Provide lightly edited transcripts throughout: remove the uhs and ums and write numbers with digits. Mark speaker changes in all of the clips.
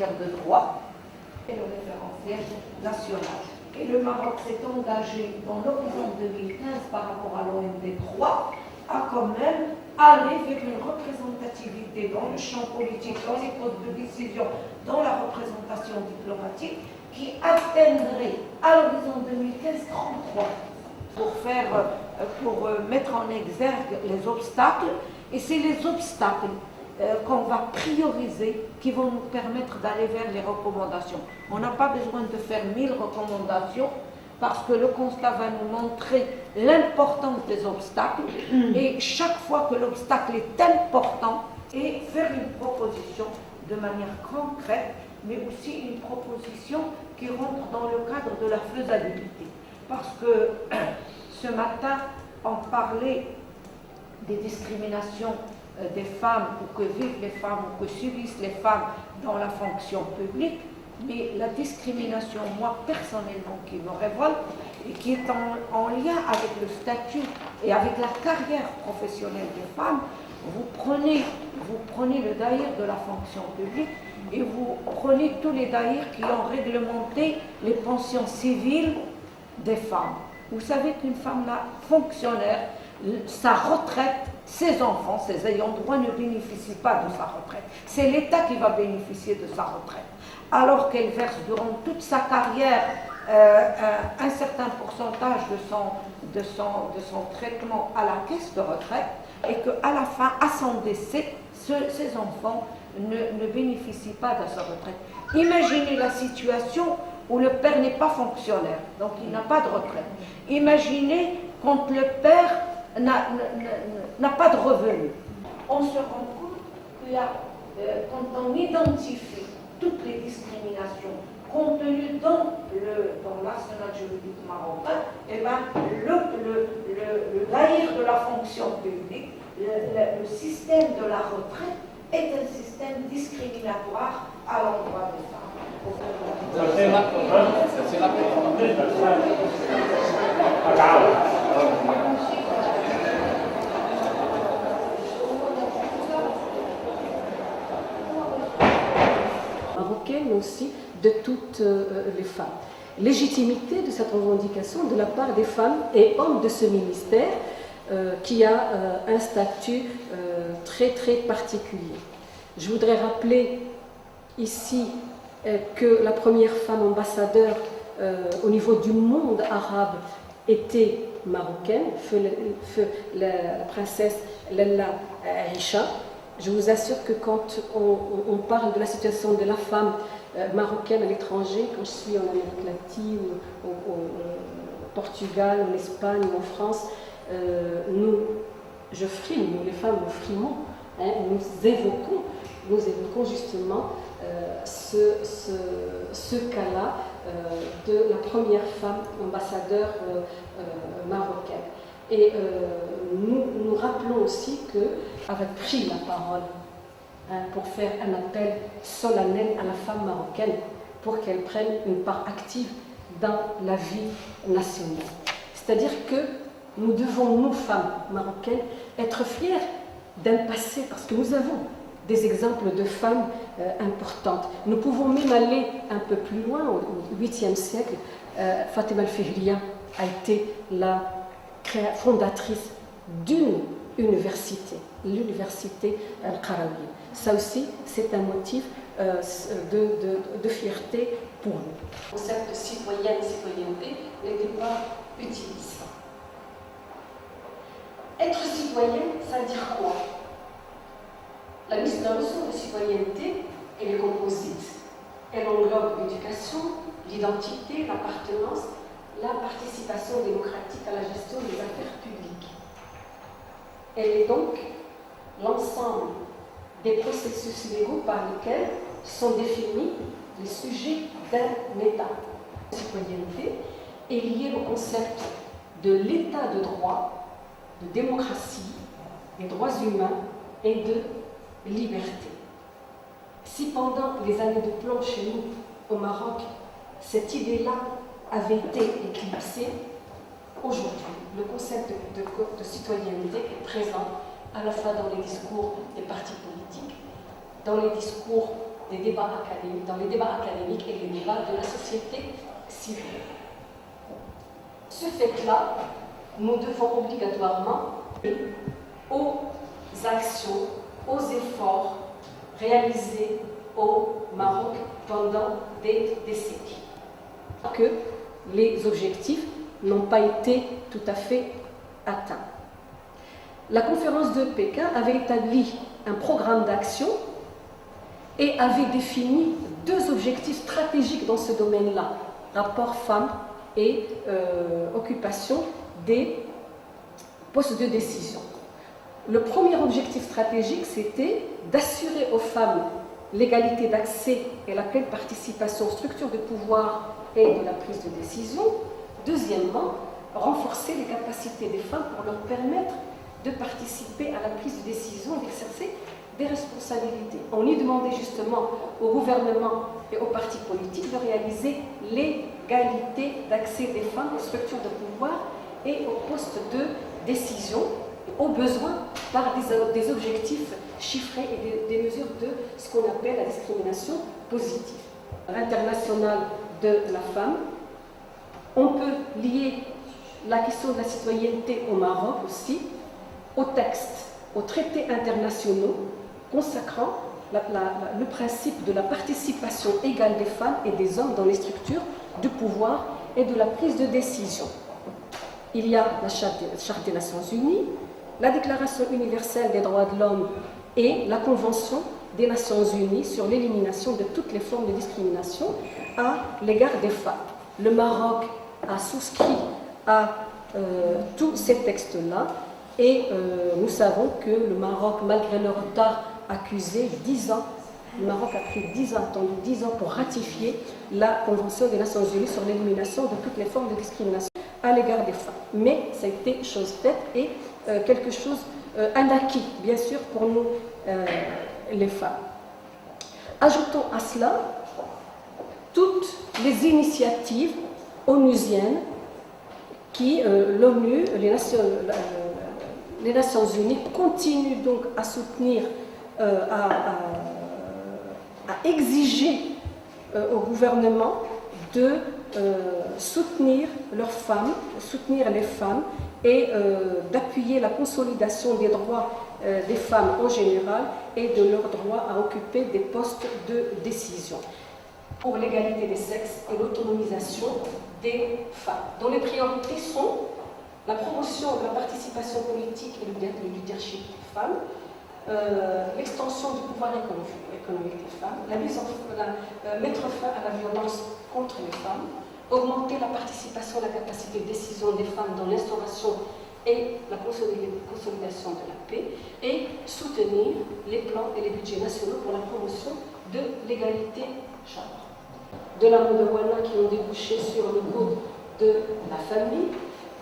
Speaker 1: matière de droit et le référentiel national. Et le Maroc s'est engagé dans l'horizon 2015 par rapport à l'OMD 3 à quand même aller vers une représentativité dans le champ politique, dans les postes de décision, dans la représentation diplomatique qui atteindrait à l'horizon 2015 33 pour mettre en exergue les obstacles. Et c'est les obstacles qu'on va prioriser qui vont nous permettre d'aller vers les recommandations. On n'a pas besoin de faire 1000 recommandations parce que le constat va nous montrer l'importance des obstacles et chaque fois que l'obstacle est important, et faire une proposition de manière concrète, mais aussi une proposition qui rentre dans le cadre de la faisabilité. Parce que ce matin, on parlait des discriminations des femmes, ou que vivent les femmes, ou que subissent les femmes dans la fonction publique, mais la discrimination, moi personnellement, qui me révolte, et qui est en lien avec le statut et avec la carrière professionnelle des femmes, vous prenez le daïr de la fonction publique, et vous prenez tous les daïrs qui ont réglementé les pensions civiles des femmes. Vous savez qu'une femme fonctionnaire, sa retraite, ses enfants, ses ayants droit ne bénéficient pas de sa retraite. C'est l'État qui va bénéficier de sa retraite. Alors qu'elle verse durant toute sa carrière un certain pourcentage de son traitement à la caisse de retraite, et qu'à la fin, à son décès, ses enfants ne bénéficient pas de sa retraite. Imaginez la situation où le père n'est pas fonctionnaire, donc il n'a pas de retraite. Imaginez quand le père n'a pas de revenus. On se rend compte que quand on identifie toutes les discriminations contenues dans l'arsenal juridique marocain, eh ben, le daïr de la fonction publique, le système de la retraite est un système discriminatoire à l'endroit des femmes.
Speaker 2: Marocaine, mais aussi de toutes les femmes. Légitimité de cette revendication de la part des femmes et hommes de ce ministère qui a un statut très très particulier. Je voudrais rappeler ici que la première femme ambassadeur au niveau du monde arabe était marocaine, la princesse Lalla Aïcha. Je vous assure que quand on parle de la situation de la femme marocaine à l'étranger, quand je suis en Amérique latine, au Portugal, en Espagne, en France, je frime, nous les femmes, nous frimons, hein, nous évoquons justement ce cas-là de la première femme ambassadeur marocaine. Et nous rappelons aussi qu'avait pris la parole pour faire un appel solennel à la femme marocaine pour qu'elle prenne une part active dans la vie nationale. C'est-à-dire que nous devons, nous, femmes marocaines, être fières d'un passé, parce que nous avons des exemples de femmes importantes. Nous pouvons même aller un peu plus loin, au 8e siècle. Fatima al-Fihriya a été la fondatrice d'une université, l'université Al-Qarawiyya. Ça aussi, c'est un motif de fierté pour nous. Le concept de citoyenne et citoyenneté n'était pas utilisé. Être citoyenne, ça veut dire quoi? La notion de citoyenneté, elle est composite. Elle englobe l'éducation, l'identité, l'appartenance, la participation démocratique à la gestion des affaires publiques. Elle est donc l'ensemble des processus légaux par lesquels sont définis les sujets d'un État. La citoyenneté est liée au concept de l'État de droit, de démocratie, des droits humains et de liberté. Si pendant les années de plomb chez nous, au Maroc, cette idée-là avait été éclipsée, aujourd'hui, le concept de citoyenneté est présent à la fois dans les discours des partis politiques, dans les discours des débats académiques, dans les débats académiques et les débats de la société civile. Ce fait-là, nous devons obligatoirement aux actions, aux efforts réalisés au Maroc pendant des décennies. Que les objectifs n'ont pas été tout à fait atteints. La conférence de Pékin avait établi un programme d'action et avait défini 2 objectifs stratégiques dans ce domaine-là, rapport femmes et occupation des postes de décision. Le premier objectif stratégique, c'était d'assurer aux femmes l'égalité d'accès et la pleine participation aux structures de pouvoir et de la prise de décision. Deuxièmement, renforcer les capacités des femmes pour leur permettre de participer à la prise de décision, d'exercer des responsabilités. On y demandait justement au gouvernement et aux partis politiques de réaliser l'égalité d'accès des femmes aux structures de pouvoir et aux postes de décision, aux besoins par des objectifs chiffrés et des mesures de ce qu'on appelle la discrimination positive. Internationale de la femme, on peut lier la question de la citoyenneté au Maroc aussi aux textes, aux traités internationaux consacrant le principe de la participation égale des femmes et des hommes dans les structures de pouvoir et de la prise de décision. Il y a la Charte des Nations Unies, la Déclaration universelle des droits de l'homme et la Convention des Nations Unies sur l'élimination de toutes les formes de discrimination à l'égard des femmes. Le Maroc a souscrit à tous ces textes-là et nous savons que le Maroc, malgré le retard accusé, 10 ans, le Maroc a pris 10 ans, attendu 10 ans pour ratifier la Convention des Nations Unies sur l'élimination de toutes les formes de discrimination à l'égard des femmes. Mais ça a été chose faite et quelque chose, un acquis, bien sûr, pour nous, les femmes. Ajoutons à cela toutes les initiatives onusiennes qui, l'ONU, les Nations Unies continuent donc à soutenir, à exiger au gouvernement de soutenir leurs femmes, soutenir les femmes et d'appuyer la consolidation des droits des femmes en général et de leur droit à occuper des postes de décision pour l'égalité des sexes et l'autonomisation des femmes, dont les priorités sont la promotion de la participation politique et le leadership des femmes, l'extension du pouvoir économique des femmes, mettre fin à la violence contre les femmes, augmenter la participation et la capacité de décision des femmes dans l'instauration et la consolidation de la paix, et soutenir les plans et les budgets nationaux pour la promotion de l'égalité genre. De la Moudouana qui ont débouché sur le code de la famille,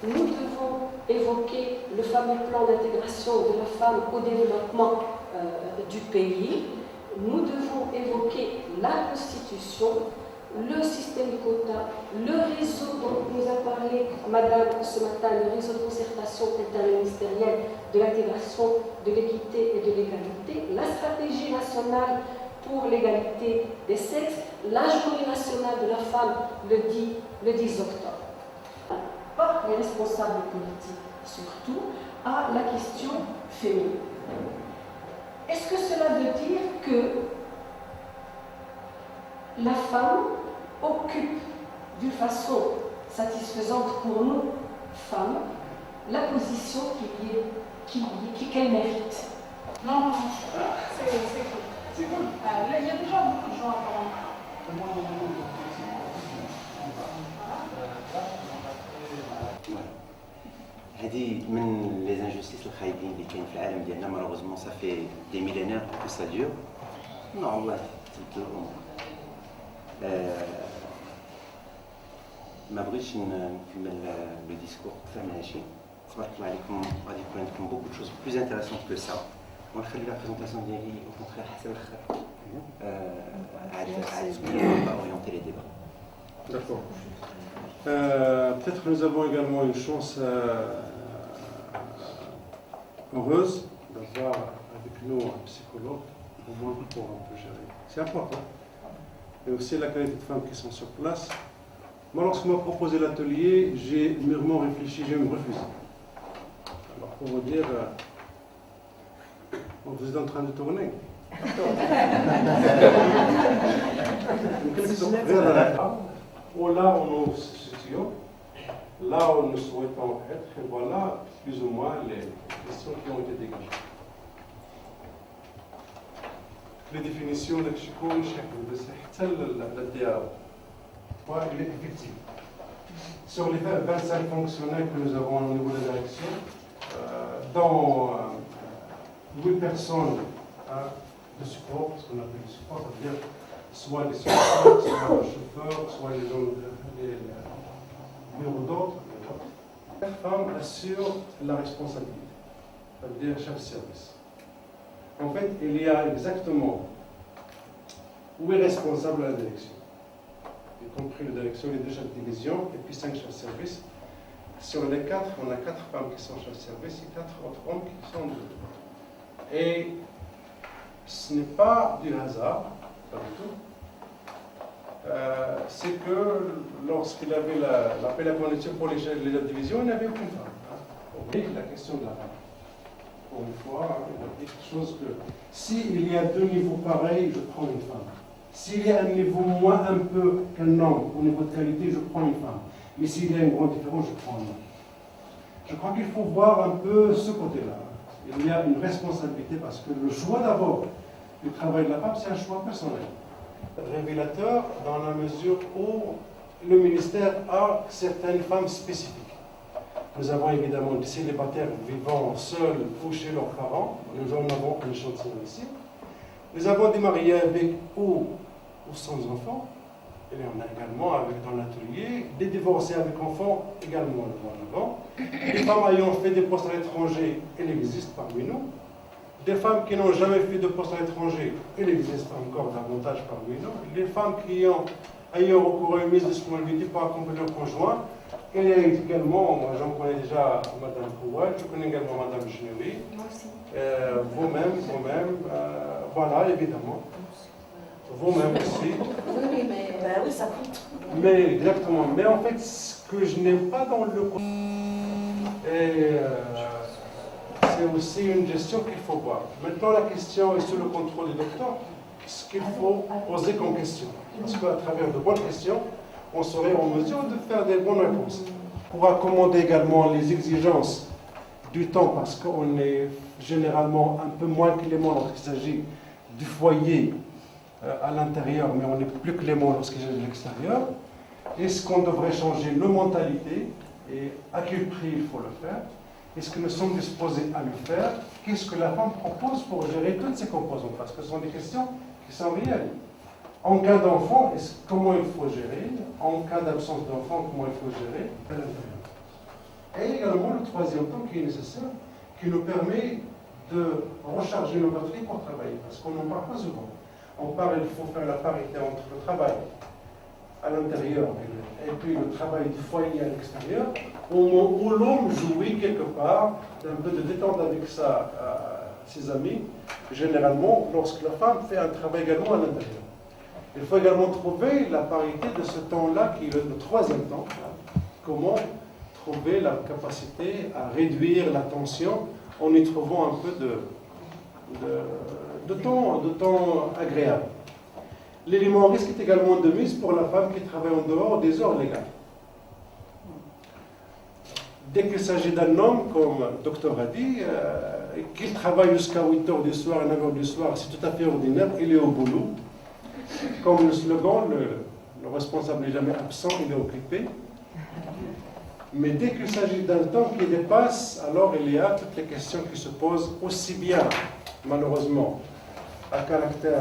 Speaker 2: nous devons évoquer le fameux plan d'intégration de la femme au développement du pays. Nous devons évoquer la Constitution, le système de quotas, le réseau dont nous a parlé Madame ce matin, le réseau de concertation interministérielle de l'intégration, de l'équité et de l'égalité, la stratégie nationale pour l'égalité des sexes, la journée nationale de la femme le 10 octobre. Par les responsables politiques surtout, à la question féminine. Est-ce que cela veut dire que la femme occupe d'une façon satisfaisante pour nous, femmes, la position qu'elle mérite?
Speaker 3: Non, c'est cool. Là, il y a déjà beaucoup de gens apparemment.
Speaker 4: هذه من لي انجستيس الخايبين اللي كاين في العالم ديالنا مالوغوزمون صافي دي ميلينير كو سا دور نو الله تبدل الامور ما بغيتش نكمل لو ديسكور اكثر من هادشي تبارك الله عليكم غادي يكون عندكم بوكو دو شوز بلوز انتيريسونت كو سا ونخلي لا بريزونطاسيون ديالي او كونترير حتى الاخر عاد اورينتي لي ديبا.
Speaker 5: D'accord. Peut-être que nous avons également une chance heureuse d'avoir avec nous un psychologue voir comment on peut gérer. C'est important. Et aussi la qualité de femmes qui sont sur place. Moi, lorsqu'on m'a proposé l'atelier, j'ai mûrement réfléchi, j'ai même refusé. Alors, pour vous dire, vous êtes en train de tourner. Ou là où nous nous situons, là où nous souhaitons être, et voilà plus ou moins les questions qui ont été dégagées. Les définitions de Chikoun, c'est la dialogue. Il est effectif. Sur les 25 fonctionnaires que nous avons au niveau de la direction, dans 8 personnes de support, ce qu'on appelle le support, c'est-à-dire soit les chauffeurs, soit les chauffeurs, soit les gens des bureaux d'autres. La femme assure la responsabilité, c'est-à-dire chef de service. En fait, il y a exactement où est responsable la direction, y compris la direction, les 2 chefs de division et puis 5 chefs de service. Sur les 4, on a 4 femmes qui sont chefs de service et 4 autres hommes qui sont de. Et ce n'est pas du hasard, pas du tout. C'est que lorsqu'il avait l'appel à candidature pour les divisions, il n'y avait aucune femme. Oui, la question de la femme. Pour une fois, il a dit quelque chose que s'il y a 2 niveaux pareils, je prends une femme. S'il y a un niveau moins un peu qu'un homme au niveau de qualité, je prends une femme. Mais s'il y a une grande différence, je prends un homme. Je crois qu'il faut voir un peu ce côté-là. Il y a une responsabilité parce que le choix d'abord du travail de la femme, c'est un choix personnel. Révélateur dans la mesure où le ministère a certaines femmes spécifiques. Nous avons évidemment des célibataires vivant seuls ou chez leurs parents. Nous en avons un échantillon ici. Nous avons des mariés avec ou sans enfants. Et on a également, dans l'atelier, des divorcés avec enfants, également en avant. Des femmes ayant fait des postes à l'étranger, elles existent parmi nous. Des femmes qui n'ont jamais fait de poste à l'étranger, elles existent encore davantage parmi nous. Les femmes qui ayant recours à une mise de disponibilité pour accompagner leur conjoint, il y a également, moi j'en connais déjà Mme Kouad, je connais également Mme Cheneri. Moi aussi. Vous-même, voilà, évidemment. Vous-même aussi.
Speaker 1: Oui, mais oui, ça compte.
Speaker 5: Mais exactement. Mais en fait, ce que je n'aime pas dans le c'est aussi une gestion qu'il faut voir. Maintenant, la question est sous le contrôle du docteur. Ce qu'il faut poser comme question. Parce qu'à travers de bonnes questions, on serait en mesure de faire des bonnes réponses. Pour accommoder également les exigences du temps, parce qu'on est généralement un peu moins clément lorsqu'il s'agit du foyer à l'intérieur, mais on est plus clément lorsqu'il s'agit de l'extérieur. Est-ce qu'on devrait changer nos mentalités et à quel prix il faut le faire? Est-ce que nous sommes disposés à le faire? Qu'est-ce que la femme propose pour gérer toutes ces composantes? Parce que ce sont des questions qui sont réelles. En cas d'enfant, comment il faut gérer? En cas d'absence d'enfant, comment il faut gérer? Et également le troisième temps qui est nécessaire, qui nous permet de recharger nos batteries pour travailler. Parce qu'on n'en parle pas souvent. On parle, il faut faire la parité entre le travail à l'intérieur et puis le travail du foyer à l'extérieur, au moment où l'homme jouit quelque part d'un peu de détente avec ses amis, généralement lorsque la femme fait un travail également à l'intérieur. Il faut également trouver la parité de ce temps-là qui est le troisième temps. Comment trouver la capacité à réduire la tension en y trouvant un peu de temps agréable. L'élément risque est également de mise pour la femme qui travaille en dehors des heures légales. Dès qu'il s'agit d'un homme, comme le docteur a dit, qu'il travaille jusqu'à 8h du soir, 9h du soir, c'est tout à fait ordinaire, il est au boulot. Comme le slogan, le responsable n'est jamais absent, il est occupé. Mais dès qu'il s'agit d'un temps qui dépasse, alors il y a toutes les questions qui se posent, aussi bien, malheureusement, à caractère,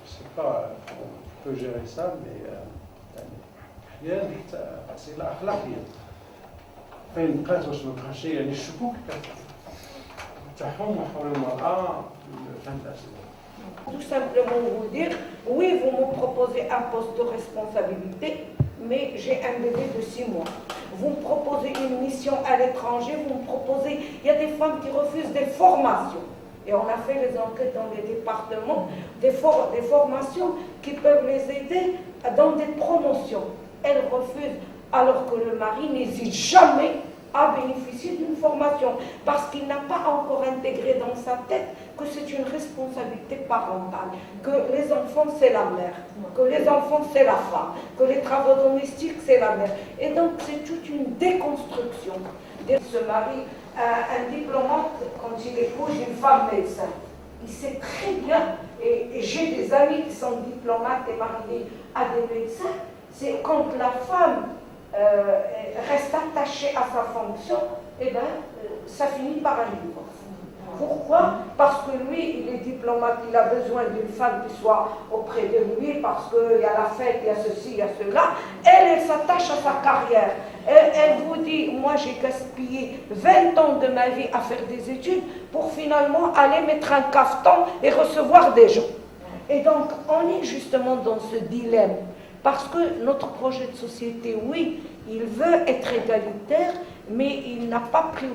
Speaker 5: je ne sais pas, on peut gérer ça, mais c'est l'akhlaqiyya. فين نقاس واش الشيء يعني الشكوك تاعهم حول المرأة فهمت.
Speaker 1: Tout simplement vous dire, oui, vous me proposez un poste de responsabilité, mais j'ai un bébé de 6 mois. Vous me proposez une mission à l'étranger, vous me proposez... Il y a des femmes qui refusent des formations. Et on a fait les enquêtes dans les départements, des formations qui peuvent les aider dans des promotions. Elles refusent, alors que le mari n'hésite jamais à bénéficier d'une formation, parce qu'il n'a pas encore intégré dans sa tête que c'est une responsabilité parentale, que les enfants c'est la mère, que les enfants c'est la femme, que les travaux domestiques c'est la mère. Et donc c'est toute une déconstruction. Ce mari, un diplomate, quand il épouse une femme médecin, il sait très bien, et j'ai des amis qui sont diplomates et mariés à des médecins, c'est quand la femme reste attachée à sa fonction, eh bien, ça finit par un divorce. Pourquoi? Parce que lui, il est diplomate, il a besoin d'une femme qui soit auprès de lui, parce qu'il y a la fête, il y a ceci, il y a cela. Elle s'attache à sa carrière. Elle vous dit, moi j'ai gaspillé 20 ans de ma vie à faire des études pour finalement aller mettre un cafetan et recevoir des gens. Et donc, on est justement dans ce dilemme. Parce que notre projet de société, oui, il veut être égalitaire, mais il n'a pas pris